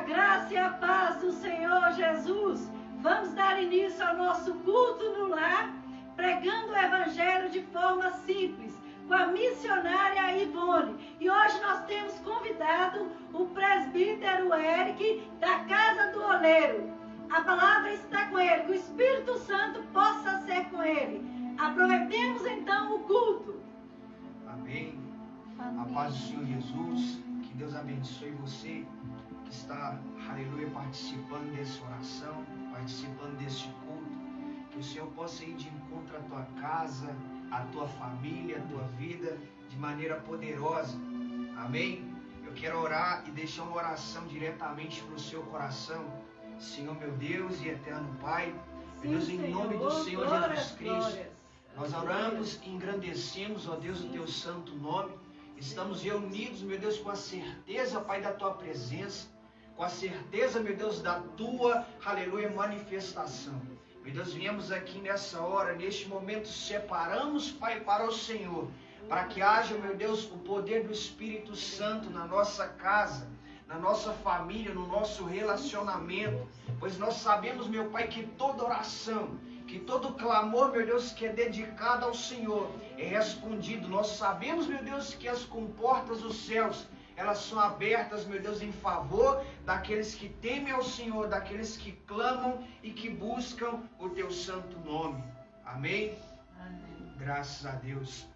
graça e a paz do Senhor Jesus. Vamos dar início ao nosso culto no lar, pregando o Evangelho de forma simples, com a missionária Ivone. E hoje nós temos convidado o presbítero Eric, da Casa do Oleiro. A palavra está com ele, que o Espírito Santo possa ser com ele. Aproveitemos então o culto. Amém. A paz do Senhor Jesus, que Deus abençoe você que está, aleluia, participando dessa oração, participando deste culto. Que o Senhor possa ir de encontro à tua casa, à tua família, à tua vida, de maneira poderosa. Amém? Eu quero orar e deixar uma oração diretamente para o seu coração. Senhor, meu Deus e eterno Pai, meu Deus, em nome do Senhor Jesus Cristo, nós oramos e engrandecemos, ó Deus, o teu santo nome. Estamos reunidos, meu Deus, com a certeza, Pai, da tua presença, com a certeza, meu Deus, da tua, aleluia, manifestação. Meu Deus, viemos aqui nessa hora, neste momento, separamos, Pai, para o Senhor, para que haja, meu Deus, o poder do Espírito Santo na nossa casa, na nossa família, no nosso relacionamento, pois nós sabemos, meu Pai, que toda oração, que todo clamor, meu Deus, que é dedicado ao Senhor, é respondido. Nós sabemos, meu Deus, que as comportas dos céus, elas são abertas, meu Deus, em favor daqueles que temem ao Senhor, daqueles que clamam e que buscam o teu santo nome. Amém? Amém. Graças a Deus.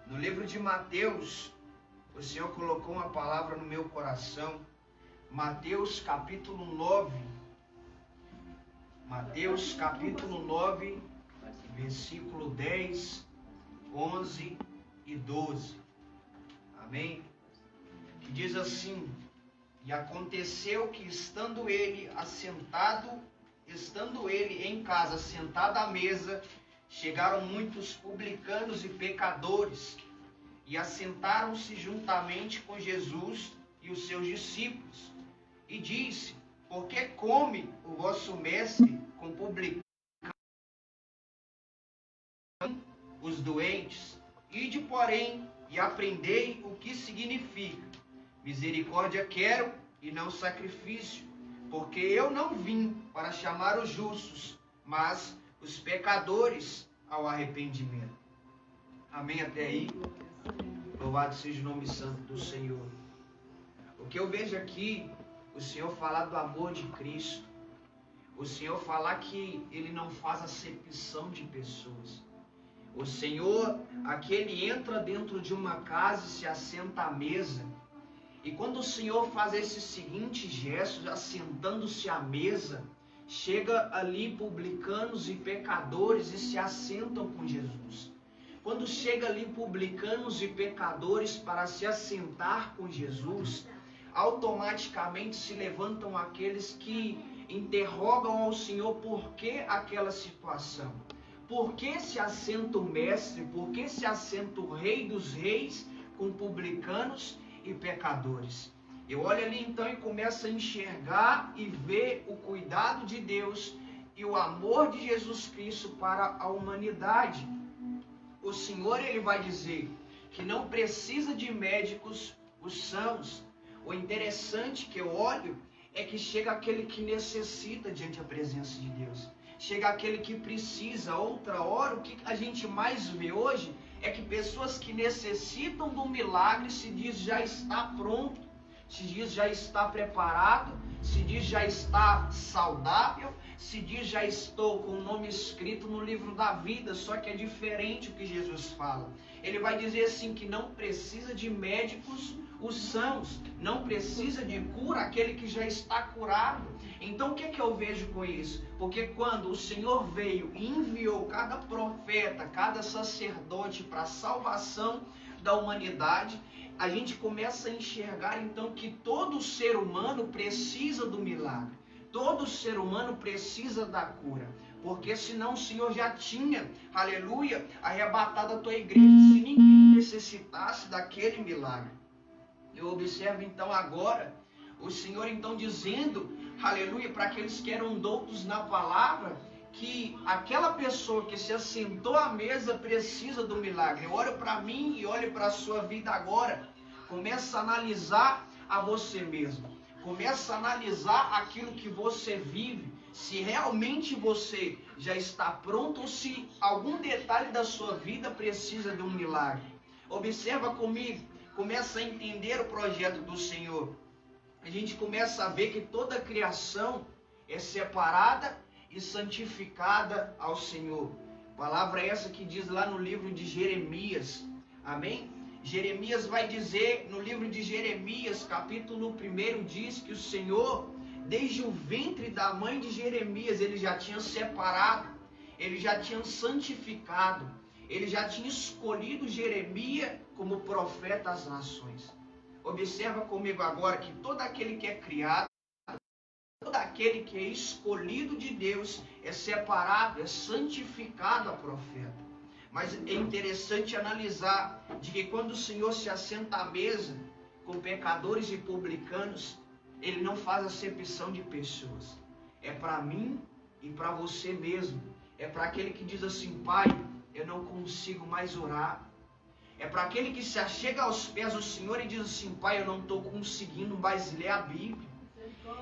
No livro de Mateus, o Senhor colocou uma palavra no meu coração. Mateus capítulo 9. Mateus capítulo 9, versículo 10, 11 e 12. Amém? Que diz assim: E aconteceu que estando ele em casa, sentado à mesa, chegaram muitos publicanos e pecadores, e assentaram-se juntamente com Jesus e os seus discípulos. E disse: Por que come o vosso mestre com publicanos, os doentes? Ide, porém, e aprendei o que significa: misericórdia quero e não sacrifício, porque eu não vim para chamar os justos, mas os pecadores ao arrependimento. Amém até aí? Louvado seja o nome santo do Senhor. O que eu vejo aqui, o Senhor falar do amor de Cristo, o Senhor falar que Ele não faz acepção de pessoas. O Senhor, aqui Ele entra dentro de uma casa e se assenta à mesa. E quando o Senhor faz esse seguinte gesto, assentando-se à mesa, chega ali publicanos e pecadores e se assentam com Jesus. Quando chega ali publicanos e pecadores para se assentar com Jesus, automaticamente se levantam aqueles que interrogam ao Senhor por que aquela situação. Por que se assenta o mestre, por que se assenta o rei dos reis com publicanos e pecadores? Eu olho ali então e começo a enxergar e ver o cuidado de Deus e o amor de Jesus Cristo para a humanidade. O Senhor, Ele vai dizer que não precisa de médicos os sãos. O interessante que eu olho é que chega aquele que necessita diante da presença de Deus. Chega aquele que precisa. Outra hora, o que a gente mais vê hoje é que pessoas que necessitam do milagre se diz já está pronto, se diz já está preparado, se diz já está saudável, se diz já estou com o nome escrito no livro da vida. Só que é diferente o que Jesus fala. Ele vai dizer assim que não precisa de médicos os sãos, não precisa de cura aquele que já está curado. Então o que eu vejo com isso? Porque quando o Senhor veio e enviou cada profeta, cada sacerdote para a salvação da humanidade, a gente começa a enxergar então que todo ser humano precisa do milagre, todo ser humano precisa da cura, porque senão o Senhor já tinha, aleluia, arrebatado a tua igreja se ninguém necessitasse daquele milagre. Eu observo então agora o Senhor então dizendo, aleluia, para aqueles que eram doutos na palavra, que aquela pessoa que se assentou à mesa precisa do milagre. Eu olho para mim e olho para a sua vida agora. Começa a analisar a você mesmo. Começa a analisar aquilo que você vive, se realmente você já está pronto ou se algum detalhe da sua vida precisa de um milagre. Observa comigo, começa a entender o projeto do Senhor. A gente começa a ver que toda a criação é separada e santificada ao Senhor. Palavra essa que diz lá no livro de Jeremias. Amém? Jeremias vai dizer, no livro de Jeremias, capítulo 1, diz que o Senhor, desde o ventre da mãe de Jeremias, ele já tinha separado, ele já tinha santificado, ele já tinha escolhido Jeremias como profeta às nações. Observa comigo agora que todo aquele que é criado, todo aquele que é escolhido de Deus, é separado, é santificado a profeta. Mas é interessante analisar de que quando o Senhor se assenta à mesa com pecadores e publicanos, Ele não faz acepção de pessoas. É para mim e para você mesmo. É para aquele que diz assim: Pai, eu não consigo mais orar. É para aquele que se achega aos pés do Senhor e diz assim: Pai, eu não estou conseguindo mais ler a Bíblia.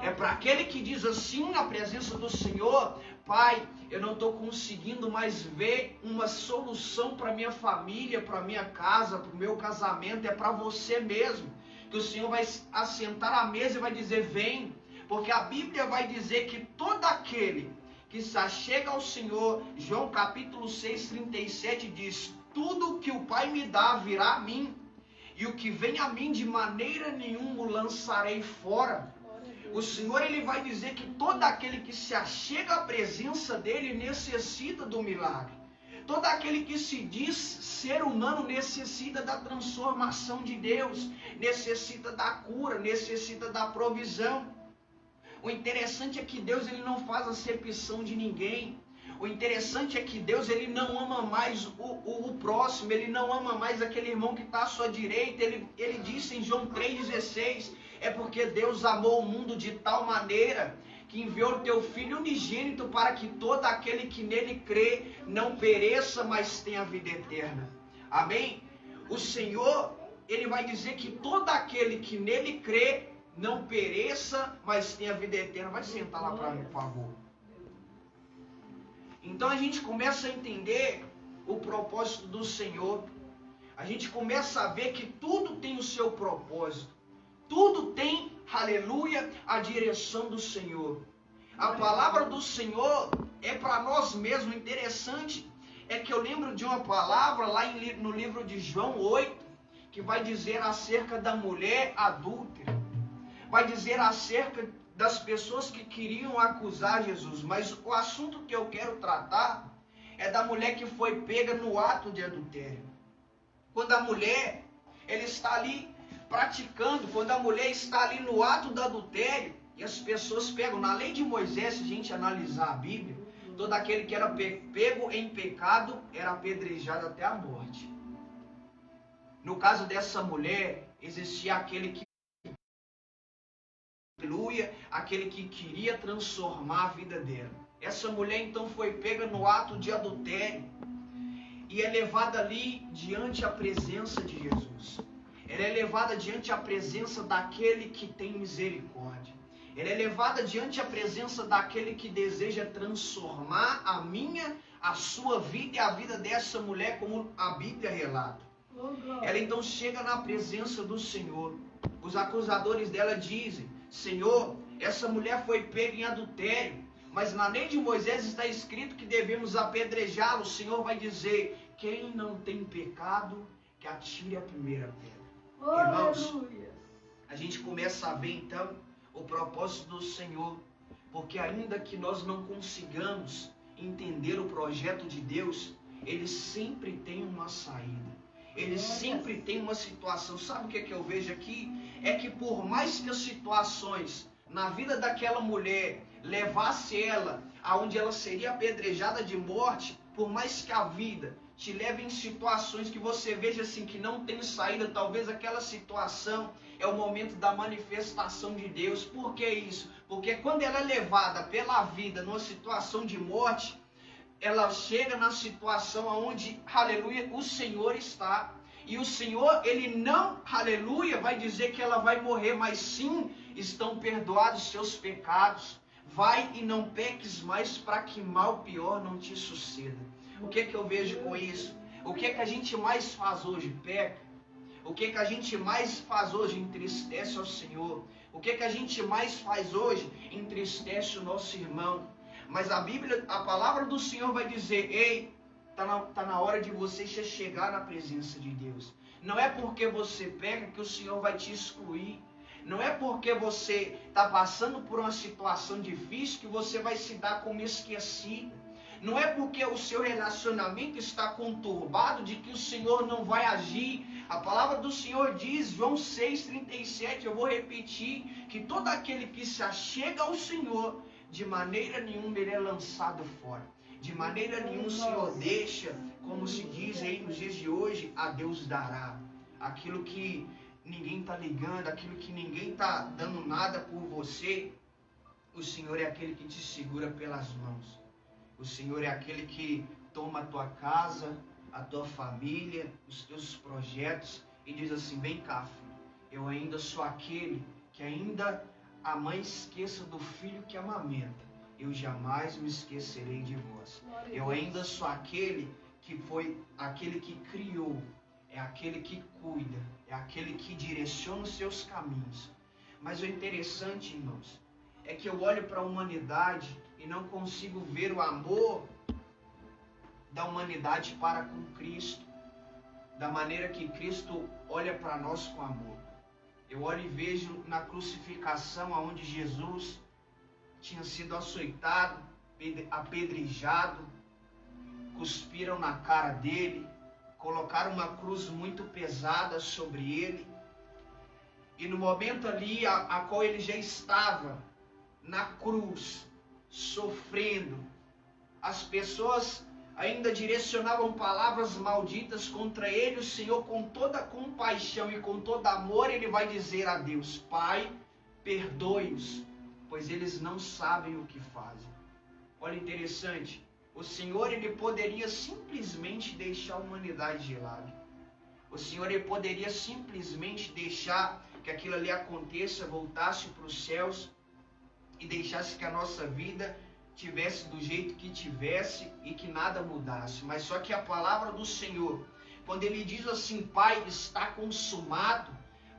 É para aquele que diz assim na presença do Senhor: Pai, eu não estou conseguindo mais ver uma solução para minha família, para minha casa, para o meu casamento. É para você mesmo que o Senhor vai assentar à mesa e vai dizer: vem, porque a Bíblia vai dizer que todo aquele que se achega ao Senhor, João capítulo 6, 37 diz: tudo que o Pai me dá virá a mim, e o que vem a mim de maneira nenhuma o lançarei fora. O Senhor, ele vai dizer que todo aquele que se achega à presença dele necessita do milagre. Todo aquele que se diz ser humano necessita da transformação de Deus, necessita da cura, necessita da provisão. O interessante é que Deus, ele não faz acepção de ninguém. O interessante é que Deus, ele não ama mais o próximo, ele não ama mais aquele irmão que está à sua direita. Ele disse em João 3,16, é porque Deus amou o mundo de tal maneira que enviou o teu Filho unigênito para que todo aquele que nele crê não pereça, mas tenha vida eterna. Amém? O Senhor, ele vai dizer que todo aquele que nele crê não pereça, mas tenha vida eterna. Vai sentar lá para mim, por favor. Então a gente começa a entender o propósito do Senhor. A gente começa a ver que tudo tem o seu propósito. Tudo tem, aleluia, a direção do Senhor. A palavra do Senhor é para nós mesmos. Interessante é que eu lembro de uma palavra lá no livro de João 8, que vai dizer acerca da mulher adúltera. Vai dizer acerca das pessoas que queriam acusar Jesus. Mas o assunto que eu quero tratar é da mulher que foi pega no ato de adultério. Quando a mulher, ela está ali praticando, quando a mulher está ali no ato do adultério, e as pessoas pegam, na lei de Moisés, se a gente analisar a Bíblia, todo aquele que era pego em pecado era apedrejado até a morte. No caso dessa mulher, existia aquele que, aleluia, aquele que queria transformar a vida dela. Essa mulher então foi pega no ato de adultério e é levada ali diante a presença de Jesus. Ela é levada diante a presença daquele que tem misericórdia. Ela é levada diante a presença daquele que deseja transformar a minha, a sua vida e a vida dessa mulher, como a Bíblia relata. Ela então chega na presença do Senhor. Os acusadores dela dizem: Senhor, essa mulher foi pega em adultério, mas na lei de Moisés está escrito que devemos apedrejá-lo. O Senhor vai dizer: quem não tem pecado, que atire a primeira pedra. Irmãos, a gente começa a ver então o propósito do Senhor, porque ainda que nós não consigamos entender o projeto de Deus, Ele sempre tem uma saída. Ele sempre tem uma situação. Sabe o que eu vejo aqui? É que por mais que as situações na vida daquela mulher levasse ela aonde ela seria apedrejada de morte, por mais que a vida te leve em situações que você veja assim que não tem saída, talvez aquela situação é o momento da manifestação de Deus. Por que isso? Porque quando ela é levada pela vida numa situação de morte, ela chega na situação onde, aleluia, o Senhor está. E o Senhor, Ele não, aleluia, vai dizer que ela vai morrer, mas sim, estão perdoados seus pecados. Vai e não peques mais, para que mal pior não te suceda. O que eu vejo com isso? O que a gente mais faz hoje? Peca. O que a gente mais faz hoje? Entristece ao Senhor. O que a gente mais faz hoje? Entristece o nosso irmão. Mas a Bíblia, a palavra do Senhor vai dizer: ei, tá na hora de você chegar na presença de Deus. Não é porque você peca que o Senhor vai te excluir. Não é porque você está passando por uma situação difícil que você vai se dar como esquecido. Não é porque o seu relacionamento está conturbado de que o Senhor não vai agir. A palavra do Senhor diz, João 6,37, eu vou repetir, que todo aquele que se achega ao Senhor, de maneira nenhuma ele é lançado fora. De maneira nenhuma o Senhor deixa, como se diz aí nos dias de hoje, a Deus dará. Aquilo que ninguém está ligando, aquilo que ninguém está dando nada por você, o Senhor é aquele que te segura pelas mãos. O Senhor é aquele que toma a tua casa, a tua família, os teus projetos e diz assim: vem cá, filho, eu ainda sou aquele que ainda a mãe esqueça do filho que amamenta. Eu jamais me esquecerei de vós. Eu ainda sou aquele que foi aquele que criou, é aquele que cuida, é aquele que direciona os seus caminhos. Mas o interessante, irmãos, é que eu olho para a humanidade e não consigo ver o amor da humanidade para com Cristo, da maneira que Cristo olha para nós com amor. Eu olho e vejo na crucificação, onde Jesus tinha sido açoitado, apedrejado, cuspiram na cara dele, colocaram uma cruz muito pesada sobre ele, e no momento ali a qual ele já estava na cruz, sofrendo, as pessoas ainda direcionavam palavras malditas contra ele. O Senhor, com toda compaixão e com todo amor, ele vai dizer a Deus: Pai, perdoe-os, pois eles não sabem o que fazem. Olha, interessante, o Senhor, ele poderia simplesmente deixar a humanidade de lado. O Senhor, ele poderia simplesmente deixar que aquilo ali aconteça, voltasse para os céus e deixasse que a nossa vida tivesse do jeito que tivesse e que nada mudasse. Mas só que a palavra do Senhor, quando ele diz assim: Pai, está consumado,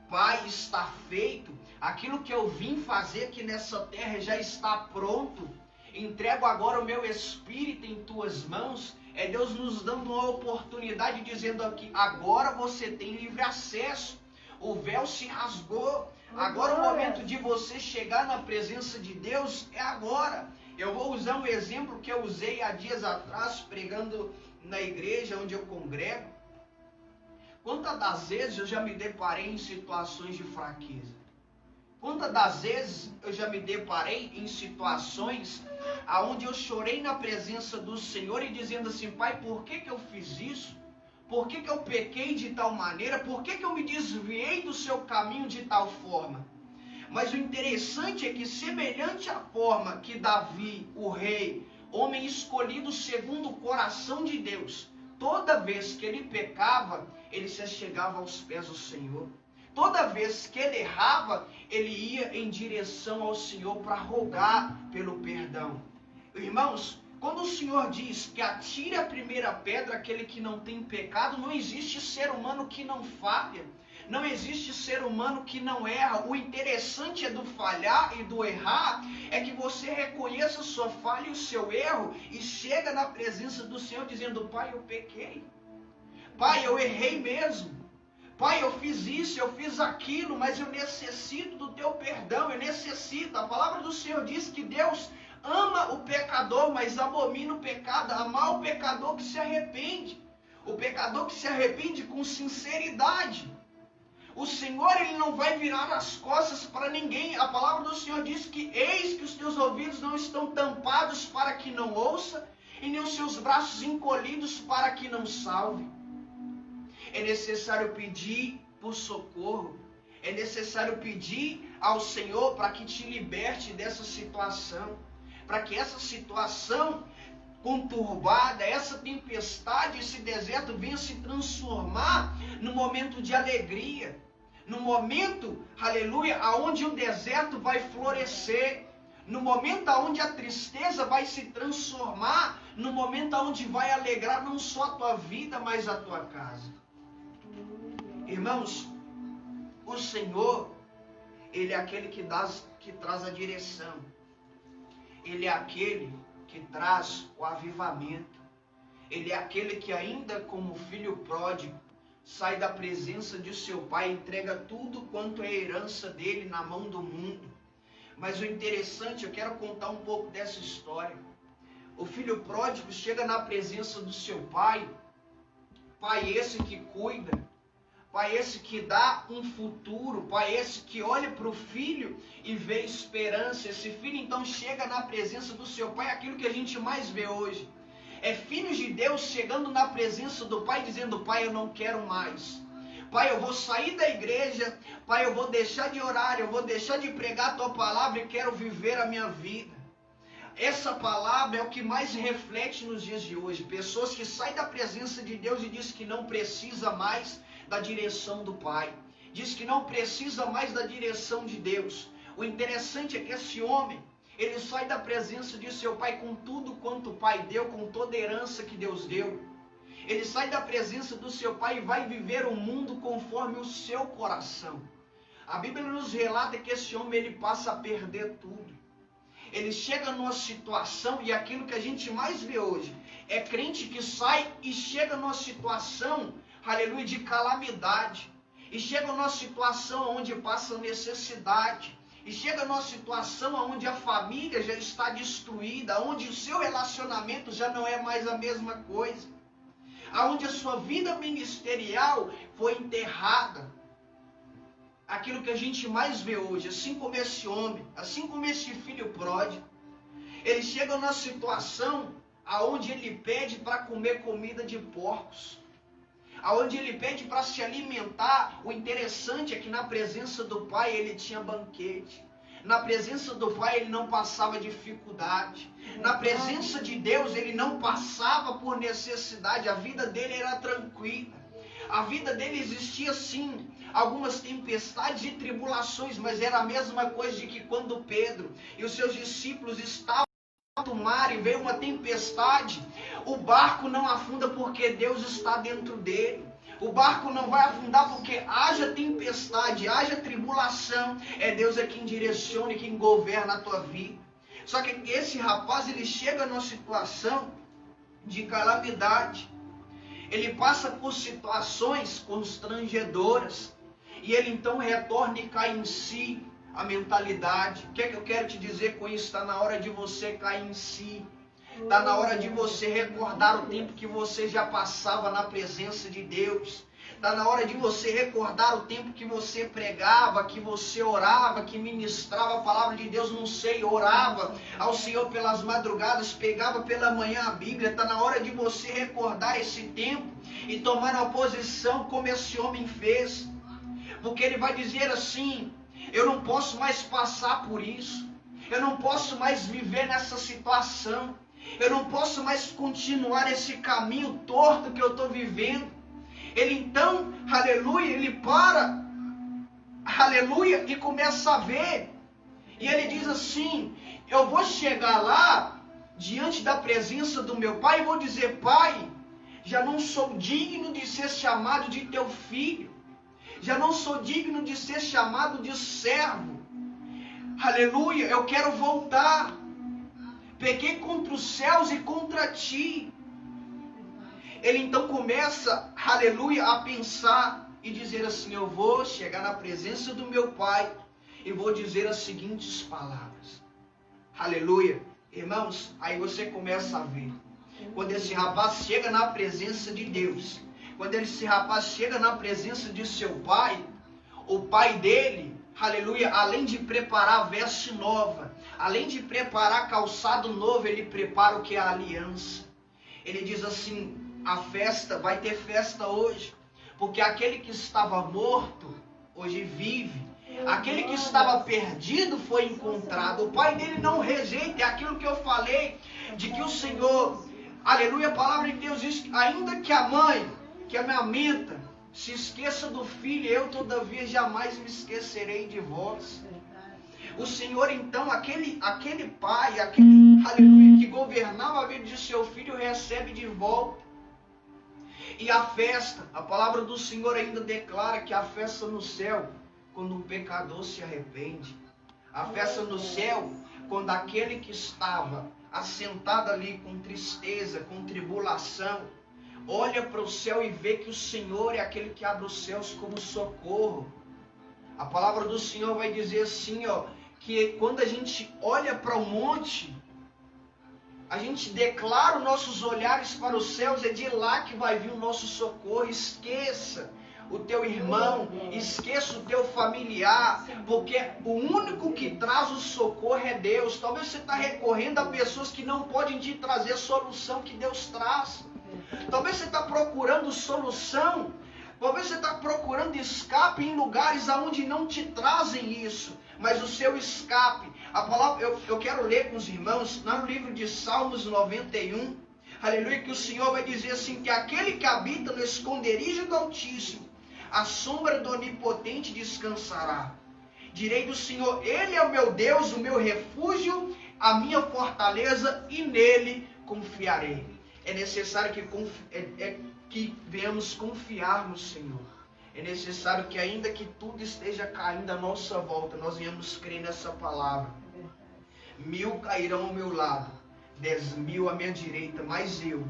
Pai, está feito, aquilo que eu vim fazer aqui nessa terra já está pronto, entrego agora o meu espírito em tuas mãos. É Deus nos dando uma oportunidade, dizendo aqui: agora você tem livre acesso, o véu se rasgou, agora o momento de você chegar na presença de Deus é agora. Eu vou usar um exemplo que eu usei há dias atrás, pregando na igreja onde eu congrego. Quantas das vezes eu já me deparei em situações de fraqueza? Quantas das vezes eu já me deparei em situações onde eu chorei na presença do Senhor e dizendo assim: Pai, por que eu fiz isso? Por que eu pequei de tal maneira? Por que eu me desviei do seu caminho de tal forma? Mas o interessante é que, semelhante à forma que Davi, o rei, homem escolhido segundo o coração de Deus, toda vez que ele pecava, ele se achegava aos pés do Senhor. Toda vez que ele errava, ele ia em direção ao Senhor para rogar pelo perdão. Irmãos, quando o Senhor diz que atire a primeira pedra aquele que não tem pecado, não existe ser humano que não falha. Não existe ser humano que não erra. O interessante é do falhar e do errar é que você reconheça a sua falha e o seu erro e chega na presença do Senhor dizendo: Pai, eu pequei. Pai, eu errei mesmo. Pai, eu fiz isso, eu fiz aquilo, mas eu necessito do teu perdão, eu necessito. A palavra do Senhor diz que Deus ama o pecador, mas abomina o pecado. Ama o pecador que se arrepende. O pecador que se arrepende com sinceridade. O Senhor, ele não vai virar as costas para ninguém. A palavra do Senhor diz que eis que os teus ouvidos não estão tampados para que não ouça, e nem os seus braços encolhidos para que não salve. É necessário pedir por socorro. É necessário pedir ao Senhor para que te liberte dessa situação. Para que essa situação conturbada, essa tempestade, esse deserto venha se transformar num momento de alegria. no momento, aleluia, aonde o deserto vai florescer, no momento aonde a tristeza vai se transformar, no momento aonde vai alegrar não só a tua vida, mas a tua casa. Irmãos, o Senhor, Ele é aquele que traz a direção. Ele é aquele que traz o avivamento. Ele é aquele que ainda como filho pródigo, sai da presença de seu pai, entrega tudo quanto é herança dele na mão do mundo. Mas o interessante, eu quero contar um pouco dessa história. O filho pródigo chega na presença do seu pai, pai esse que cuida, pai esse que dá um futuro, pai esse que olha para o filho e vê esperança. Esse filho então chega na presença do seu pai, aquilo que a gente mais vê hoje. É filhos de Deus chegando na presença do pai dizendo: pai, eu não quero mais. Pai, eu vou sair da igreja. Pai, eu vou deixar de orar, eu vou deixar de pregar a tua palavra e quero viver a minha vida. Essa palavra é o que mais reflete nos dias de hoje. Pessoas que saem da presença de Deus e dizem que não precisa mais da direção do pai. Diz que não precisa mais da direção de Deus. O interessante é que esse homem, ele sai da presença de seu pai com tudo quanto o pai deu, com toda a herança que Deus deu. Ele sai da presença do seu pai e vai viver o mundo conforme o seu coração. A Bíblia nos relata que esse homem, ele passa a perder tudo. Ele chega numa situação, e aquilo que a gente mais vê hoje, é crente que sai e chega numa situação, aleluia, de calamidade. E chega numa situação onde passa necessidade. E chega numa situação onde a família já está destruída, onde o seu relacionamento já não é mais a mesma coisa, onde a sua vida ministerial foi enterrada. Aquilo que a gente mais vê hoje, assim como esse homem, assim como esse filho pródigo, ele chega numa situação onde ele pede para comer comida de porcos, aonde ele pede para se alimentar. O interessante é que na presença do pai ele tinha banquete. Na presença do pai ele não passava dificuldade. Na presença de Deus ele não passava por necessidade. A vida dele era tranquila. A vida dele existia sim algumas tempestades e tribulações, mas era a mesma coisa de que quando Pedro e os seus discípulos estavam no mar e veio uma tempestade, o barco não afunda porque Deus está dentro dele. O barco não vai afundar porque haja tempestade, haja tribulação, é Deus quem direciona e quem governa a tua vida. Só que esse rapaz, ele chega numa situação de calamidade. Ele passa por situações constrangedoras e ele então retorna e cai em si. A mentalidade. O que é que eu quero te dizer com isso? Está na hora de você cair em si. Está na hora de você recordar o tempo que você já passava na presença de Deus. Está na hora de você recordar o tempo que você pregava, que você orava, que ministrava a palavra de Deus, não sei, orava ao Senhor pelas madrugadas, pegava pela manhã a Bíblia. Está na hora de você recordar esse tempo e tomar uma posição como esse homem fez. Porque ele vai dizer assim: eu não posso mais passar por isso. Eu não posso mais viver nessa situação. Eu não posso mais continuar esse caminho torto que eu estou vivendo. Ele então, aleluia, ele para, aleluia, e começa a ver. E ele diz assim: eu vou chegar lá, diante da presença do meu pai, e vou dizer: pai, já não sou digno de ser chamado de teu filho. Já não sou digno de ser chamado de servo. Aleluia, eu quero voltar. Pequei contra os céus e contra ti. Ele então começa, aleluia, a pensar e dizer assim: eu vou chegar na presença do meu pai e vou dizer as seguintes palavras. Aleluia. Irmãos, aí você começa a ver. Quando esse rapaz chega na presença de Deus, quando esse rapaz chega na presença de seu pai, o pai dele, aleluia, além de preparar veste nova, além de preparar calçado novo, ele prepara o que é a aliança. Ele diz assim: a festa, vai ter festa hoje, porque aquele que estava morto, hoje vive. Aquele que estava perdido foi encontrado. O pai dele não rejeita, é aquilo que eu falei, de que o Senhor, aleluia, a palavra de Deus diz que ainda que a mãe, que amamenta Se esqueça do filho, eu todavia jamais me esquecerei de vós. O Senhor, então, aquele pai, aleluia, que governava a vida de seu filho, recebe de volta. E a festa, a palavra do Senhor ainda declara que a festa no céu, quando um pecador se arrepende. A festa no céu, quando aquele que estava assentado ali com tristeza, com tribulação, olha para o céu e vê que o Senhor é aquele que abre os céus como socorro. A palavra do Senhor vai dizer assim, que quando a gente olha para o monte, a gente declara os nossos olhares para os céus, é de lá que vai vir o nosso socorro. Esqueça o teu irmão, esqueça o teu familiar, porque o único que traz o socorro é Deus. Talvez você está recorrendo a pessoas que não podem te trazer a solução que Deus traz. Talvez você está procurando solução, talvez você está procurando escape em lugares aonde não te trazem isso. Mas o seu escape, a palavra, eu quero ler com os irmãos, lá no livro de Salmos 91, aleluia, que o Senhor vai dizer assim, que aquele que habita no esconderijo do Altíssimo, a sombra do Onipotente descansará. Direi do Senhor, Ele é o meu Deus, o meu refúgio, a minha fortaleza, e nele confiarei. É necessário que venhamos confiar no Senhor. É necessário que ainda que tudo esteja caindo à nossa volta, nós venhamos crer nessa palavra. 1000 cairão ao meu lado, 10.000 à minha direita, mas eu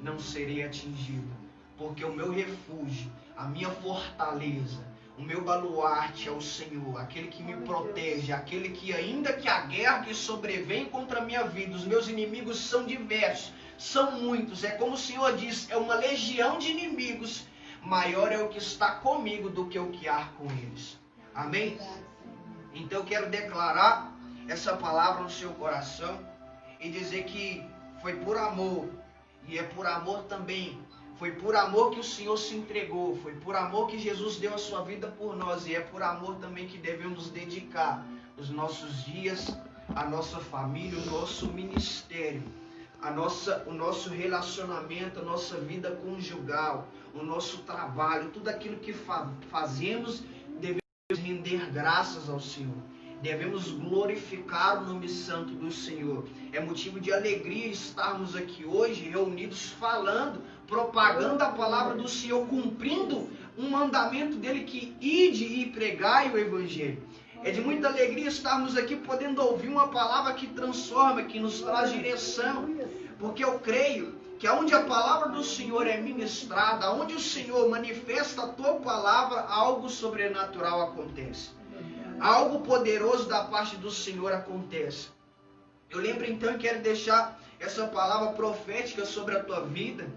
não serei atingido. Porque o meu refúgio, a minha fortaleza, o meu baluarte é o Senhor, aquele que me protege, aquele que ainda que a guerra que sobrevém contra a minha vida, os meus inimigos são diversos, são muitos, é como o Senhor diz, é uma legião de inimigos, maior é o que está comigo do que o que há com eles. Amém? Então eu quero declarar essa palavra no seu coração e dizer que foi por amor, e é por amor também, foi por amor que o Senhor se entregou, foi por amor que Jesus deu a sua vida por nós, e é por amor também que devemos dedicar os nossos dias, a nossa família, o nosso ministério, o nosso relacionamento, a nossa vida conjugal, o nosso trabalho, tudo aquilo que fazemos, devemos render graças ao Senhor. Devemos glorificar o nome santo do Senhor. É motivo de alegria estarmos aqui hoje, reunidos, falando, propagando a palavra do Senhor, cumprindo um mandamento dele que ide e pregai o Evangelho. É de muita alegria estarmos aqui podendo ouvir uma palavra que transforma, que nos traz direção. Porque eu creio que onde a palavra do Senhor é ministrada, onde o Senhor manifesta a tua palavra, algo sobrenatural acontece. Algo poderoso da parte do Senhor acontece. Eu lembro então e quero deixar essa palavra profética sobre a tua vida,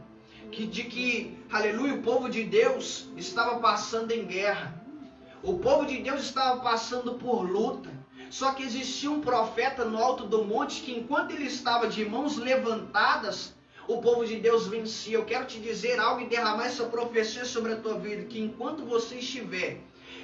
de que, aleluia, o povo de Deus estava passando em guerra. O povo de Deus estava passando por luta. Só que existia um profeta no alto do monte que enquanto ele estava de mãos levantadas, o povo de Deus vencia. Eu quero te dizer algo e derramar essa profecia sobre a tua vida, que enquanto você estiver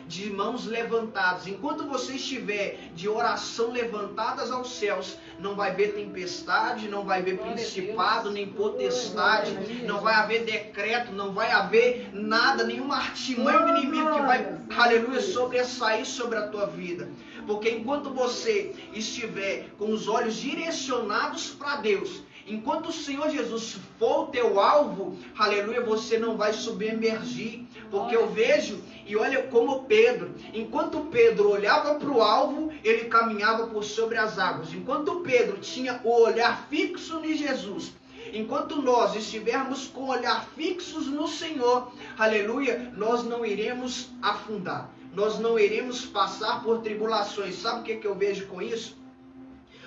de mãos levantadas, enquanto você estiver de oração levantadas aos céus, não vai haver tempestade, não vai haver principado, nem potestade, não vai haver decreto, não vai haver nada, nenhuma artimanha do inimigo que vai, aleluia, sobressair sobre a tua vida. Porque enquanto você estiver com os olhos direcionados para Deus, enquanto o Senhor Jesus for o teu alvo, aleluia, você não vai submergir. Porque eu vejo, e olha como Pedro, enquanto Pedro olhava para o alvo, ele caminhava por sobre as águas. Enquanto Pedro tinha o olhar fixo em Jesus, enquanto nós estivermos com o olhar fixos no Senhor, aleluia, nós não iremos afundar. Nós não iremos passar por tribulações. Sabe o que eu vejo com isso?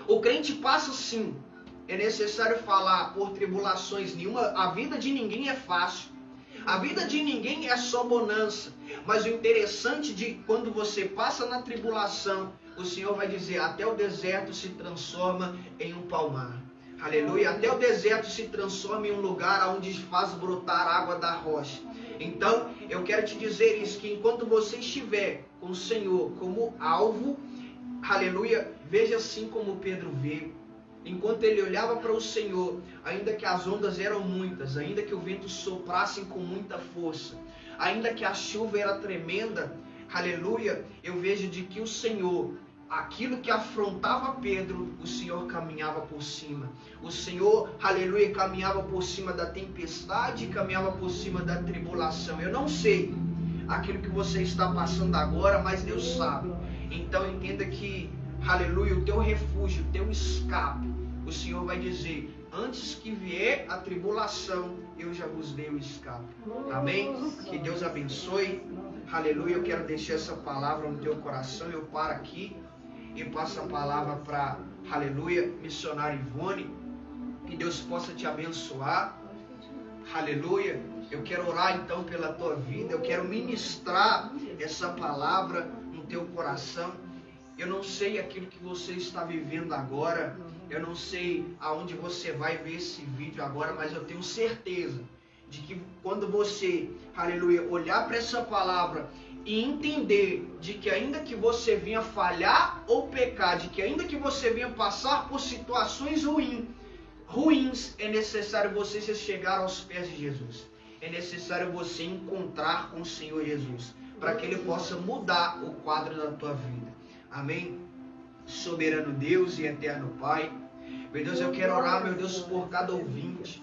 O crente passa sim. É necessário falar por tribulações nenhuma. A vida de ninguém é fácil. A vida de ninguém é só bonança. Mas o interessante de quando você passa na tribulação, o Senhor vai dizer, até o deserto se transforma em um palmar. Aleluia. Até o deserto se transforma em um lugar onde faz brotar água da rocha. Então, eu quero te dizer isso, que enquanto você estiver com o Senhor como alvo, aleluia, veja assim como Pedro veio. enquanto ele olhava para o Senhor, ainda que as ondas eram muitas, ainda que o vento soprasse com muita força, ainda que a chuva era tremenda, aleluia, eu vejo de que o Senhor, aquilo que afrontava Pedro, o Senhor caminhava por cima. O Senhor, aleluia, caminhava por cima da tempestade, caminhava por cima da tribulação. Eu não sei aquilo que você está passando agora, mas Deus sabe. Então entenda que, aleluia, o teu refúgio, o teu escape, o Senhor vai dizer: antes que vier a tribulação, eu já vos dei o escape. Amém? Que Deus abençoe. Aleluia, eu quero deixar essa palavra no teu coração. Eu paro aqui e passo a palavra para, aleluia, missionária Ivone. Que Deus possa te abençoar. Aleluia. Eu quero orar então pela tua vida. Eu quero ministrar essa palavra no teu coração. Eu não sei aquilo que você está vivendo agora. Eu não sei aonde você vai ver esse vídeo agora, mas eu tenho certeza de que quando você, aleluia, olhar para essa palavra e entender de que ainda que você venha falhar ou pecar, de que ainda que você venha passar por situações ruins, é necessário você se chegar aos pés de Jesus. É necessário você encontrar com o Senhor Jesus, para que Ele possa mudar o quadro da tua vida. Amém? Soberano Deus e eterno Pai, meu Deus, eu quero orar, meu Deus, por cada ouvinte.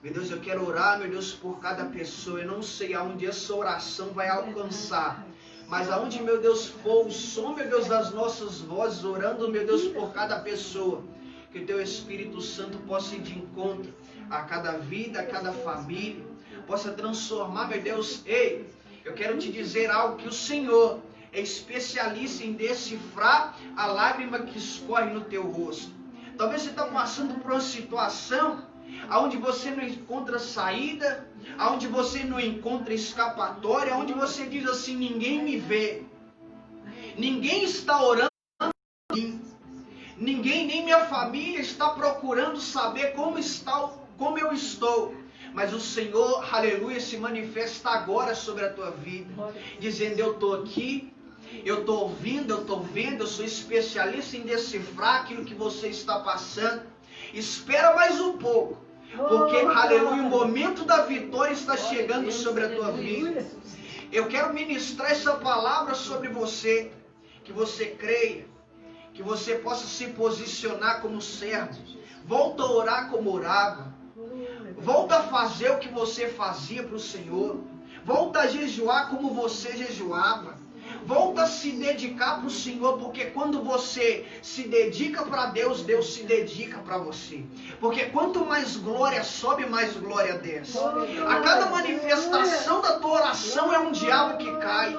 Meu Deus, eu quero orar, meu Deus, por cada pessoa. Eu não sei aonde essa oração vai alcançar, mas aonde, meu Deus, for o som, meu Deus, das nossas vozes, orando, meu Deus, por cada pessoa, que o Teu Espírito Santo possa ir de encontro a cada vida, a cada família, possa transformar, meu Deus. Ei, eu quero te dizer algo, que o Senhor é especialista em decifrar a lágrima que escorre no teu rosto. Talvez você está passando por uma situação onde você não encontra saída, onde você não encontra escapatória, onde você diz assim: ninguém me vê, ninguém está orando por mim, ninguém, nem minha família está procurando saber como eu estou. Mas o Senhor, aleluia, se manifesta agora sobre a tua vida, dizendo: eu estou aqui, eu estou ouvindo, eu estou vendo, eu sou especialista em decifrar aquilo que você está passando. Espera mais um pouco, porque, aleluia, o momento da vitória está chegando sobre a tua vida. Eu quero ministrar essa palavra sobre você, que você creia, que você possa se posicionar como servo. Volta a orar como orava, volta a fazer o que você fazia para o Senhor, volta a jejuar como você jejuava. Volta a se dedicar para o Senhor, porque quando você se dedica para Deus, Deus se dedica para você. Porque quanto mais glória sobe, mais glória desce. A cada manifestação da tua oração é um diabo que cai.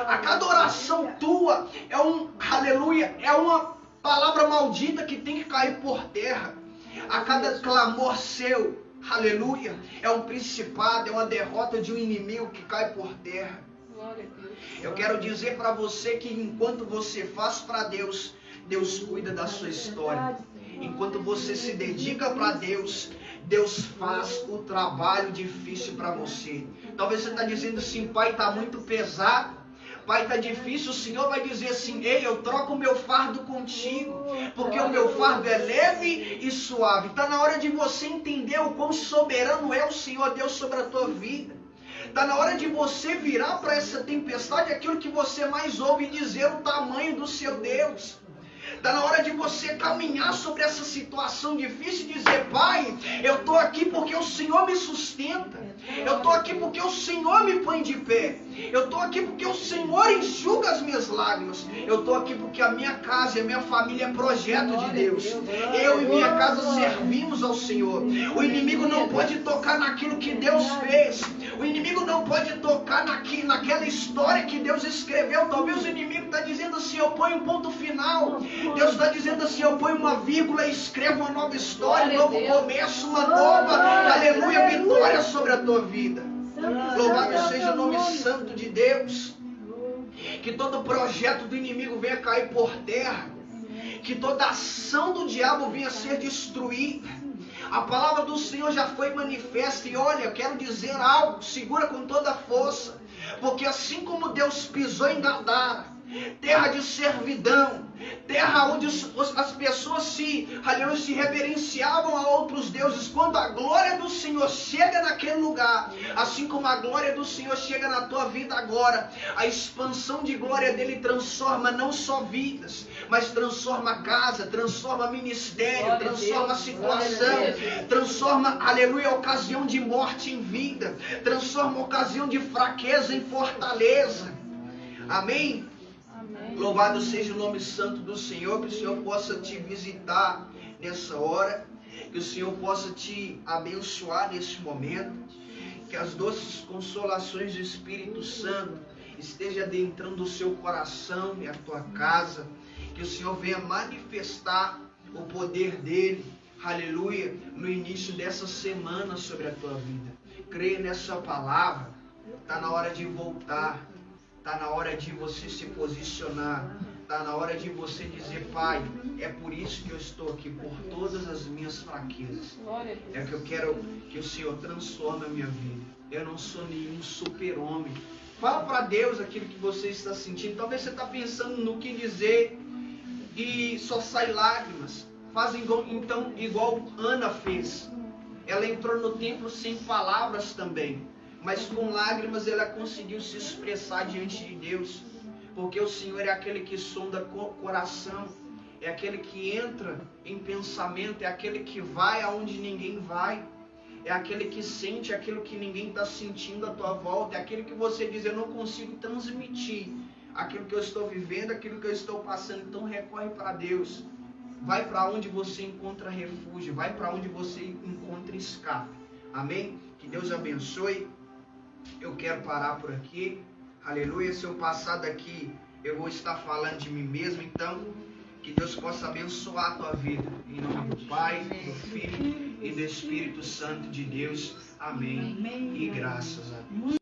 A cada oração tua é aleluia, é uma palavra maldita que tem que cair por terra. A cada clamor seu, aleluia, é um principado, é uma derrota de um inimigo que cai por terra. Eu quero dizer para você que enquanto você faz para Deus, Deus cuida da sua história. Enquanto você se dedica para Deus, Deus faz o trabalho difícil para você. Talvez você está dizendo assim: pai, está muito pesado, pai, está difícil. O Senhor vai dizer assim: ei, eu troco o meu fardo contigo, porque o meu fardo é leve e suave. Está na hora de você entender o quão soberano é o Senhor Deus sobre a tua vida. Está na hora de você virar para essa tempestade aquilo que você mais ouve dizer: o tamanho do seu Deus. Está na hora de você caminhar sobre essa situação difícil e dizer: pai, eu estou aqui porque o Senhor me sustenta. Eu estou aqui porque o Senhor me põe de pé. Eu estou aqui porque o Senhor enxuga as minhas lágrimas. Eu estou aqui porque a minha casa e a minha família é projeto de Deus. Eu e minha casa servimos ao Senhor. O inimigo não pode tocar naquilo que Deus fez. O inimigo não pode tocar naquela história que Deus escreveu. Talvez o inimigo está dizendo assim: eu ponho um ponto final. Deus está dizendo assim: eu ponho uma vírgula e escrevo uma nova história, um novo começo, uma nova, aleluia, vitória sobre a tua vida. Louvado seja o nome santo de Deus. Que todo projeto do inimigo venha cair por terra. Que toda ação do diabo venha ser destruída. A palavra do Senhor já foi manifesta. E olha, eu quero dizer algo, segura com toda a força. Porque assim como Deus pisou em Gadara, terra de servidão, terra onde as pessoas se reverenciavam a outros deuses. Quando a glória do Senhor chega naquele lugar, assim como a glória do Senhor chega na tua vida agora, a expansão de glória dele transforma não só vidas, mas transforma casa, transforma ministério, transforma situação, transforma, aleluia, ocasião de morte em vida, transforma ocasião de fraqueza em fortaleza. Amém? Louvado seja o nome santo do Senhor, que o Senhor possa te visitar nessa hora, que o Senhor possa te abençoar nesse momento, que as doces consolações do Espírito Santo estejam adentrando o seu coração e a tua casa, que o Senhor venha manifestar o poder dele, aleluia, no início dessa semana sobre a tua vida. Creia nessa palavra, está na hora de voltar. Está na hora de você se posicionar. Está na hora de você dizer: Pai, é por isso que eu estou aqui, por todas as minhas fraquezas. É que eu quero que o Senhor transforme a minha vida. Eu não sou nenhum super-homem. Fala para Deus aquilo que você está sentindo. Talvez você está pensando no que dizer e só sai lágrimas. Faz então igual Ana fez. Ela entrou no templo sem palavras também, mas com lágrimas ela conseguiu se expressar diante de Deus, porque o Senhor é aquele que sonda coração, é aquele que entra em pensamento, é aquele que vai aonde ninguém vai, é aquele que sente aquilo que ninguém está sentindo à tua volta, é aquele que você diz: eu não consigo transmitir aquilo que eu estou vivendo, aquilo que eu estou passando. Então recorre para Deus, vai para onde você encontra refúgio, vai para onde você encontra escape. Amém? Que Deus abençoe. Eu quero parar por aqui, aleluia. Se eu passar daqui, eu vou estar falando de mim mesmo. Então, que Deus possa abençoar a tua vida, em nome do Pai, do Filho e do Espírito Santo de Deus. Amém. E graças a Deus.